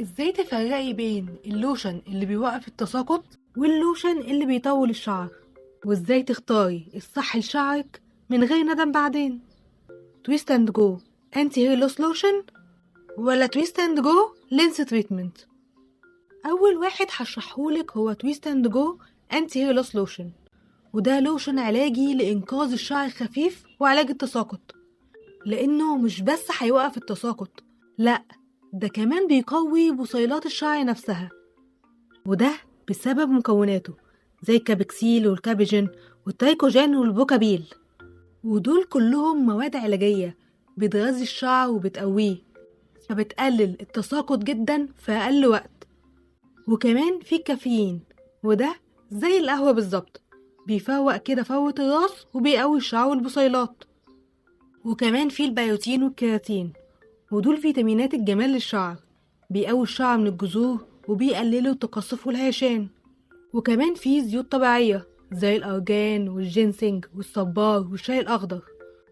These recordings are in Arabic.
ازاي تفرقي بين اللوشن اللي بيوقف التساقط واللوشن اللي بيطول الشعر، وازاي تختاري الصح لشعرك من غير ندم بعدين؟ تويست اند جو انتي هير لوس لوشن ولا تويست اند جو لينس تريتمنت؟ اول واحد هشرحهولك هو تويست اند جو انتي هير لوس لوشن، وده لوشن علاجي لانقاذ الشعر الخفيف وعلاج التساقط، لانه مش بس هيوقف التساقط، لا ده كمان بيقوي بصيلات الشعر نفسها، وده بسبب مكوناته زي الكابكسيل والكابيجين والتريكوجين والبوكابيل، ودول كلهم مواد علاجية بتغذي الشعر وبتقويه، فبتقلل التساقط جدا في أقل وقت. وكمان في الكافيين، وده زي القهوة بالظبط، بيفوق كده فوة الراس وبيقوي الشعر والبصيلات. وكمان في البيوتين والكيراتين، ودول فيتامينات الجمال للشعر، بيقوي الشعر من الجذور وبيقللوا التقصف والهيشان. وكمان في زيوت طبيعية زي الأرجان والجينسينج والصبار والشاي الأخضر،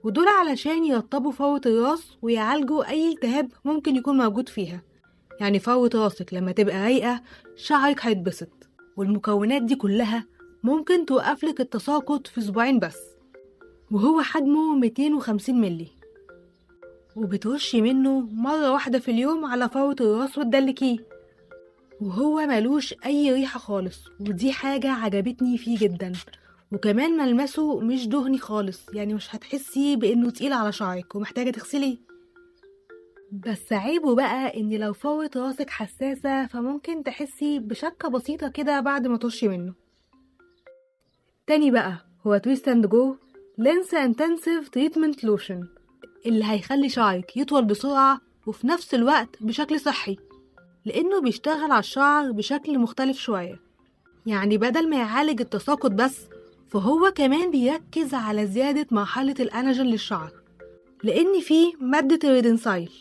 ودول علشان يرطبوا فروة الراس ويعالجوا أي التهاب ممكن يكون موجود فيها. يعني فروة راسك لما تبقى رايقة شعرك هيتبسط، والمكونات دي كلها ممكن توقفلك التساقط في أسبوعين بس، وهو حجمه 250 ملي، وبترشي منه مرة واحدة في اليوم على فروة الراس وتدلكيه، وهو ملوش أي ريحة خالص، ودي حاجة عجبتني فيه جدا. وكمان ملمسه مش دهني خالص، يعني مش هتحسي بأنه تقيل على شعرك ومحتاجة تغسليه. بس عيبه بقى ان لو فروة راسك حساسة فممكن تحسي بشكة بسيطة كده بعد ما ترشي منه. تاني بقى هو تويست اند جو لينس انتنسيف تريتمنت لوشن، اللي هيخلي شعرك يطول بسرعة وفي نفس الوقت بشكل صحي، لأنه بيشتغل على الشعر بشكل مختلف شوية. يعني بدل ما يعالج التساقط بس، فهو كمان بيركز على زيادة مرحلة الأناجين للشعر، لأن فيه مادة الريدنسايل،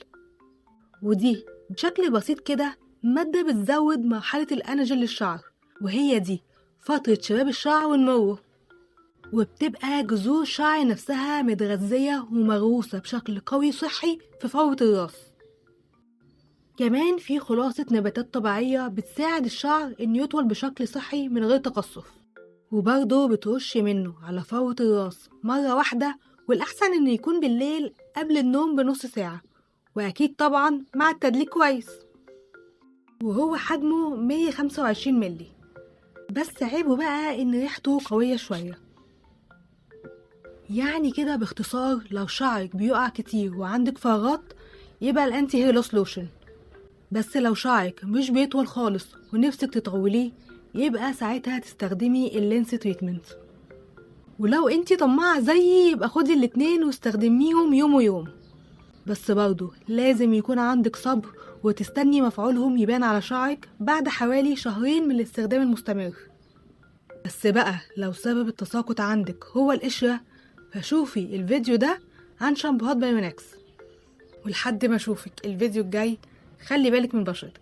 ودي بشكل بسيط كده مادة بتزود مرحلة الأناجين للشعر، وهي دي فترة شباب الشعر ونموه، وبتبقى جذور الشعر نفسها متغذية ومغروسة بشكل قوي صحي في فروة الراس. كمان في خلاصة نباتات طبيعية بتساعد الشعر إنه يطول بشكل صحي من غير تقصف، وبرضه بترش منه على فروة الراس مرة واحدة، والأحسن إنه يكون بالليل قبل النوم بنص ساعة، وأكيد طبعا مع التدليك كويس. وهو حجمه 125 ملي، بس عيبه بقى إن ريحته قوية شوية. يعني كده باختصار، لو شعرك بيقع كتير وعندك فراغات يبقى الانتي هير لوس لوشن، بس لو شعرك مش بيطول خالص ونفسك تطوليه يبقى ساعتها تستخدمي اللينس تريتمنت. ولو انتي طماعة زيي يبقى خدي الاتنين واستخدميهم يوم ويوم، بس برضو لازم يكون عندك صبر وتستني مفعولهم يبان على شعرك بعد حوالي شهرين من الاستخدام المستمر. بس بقى لو سبب التساقط عندك هو القشرة، فشوفي الفيديو ده عن شامبوهات بايونكس. ولحد ما اشوفك الفيديو الجاي، خلي بالك من بشرتك.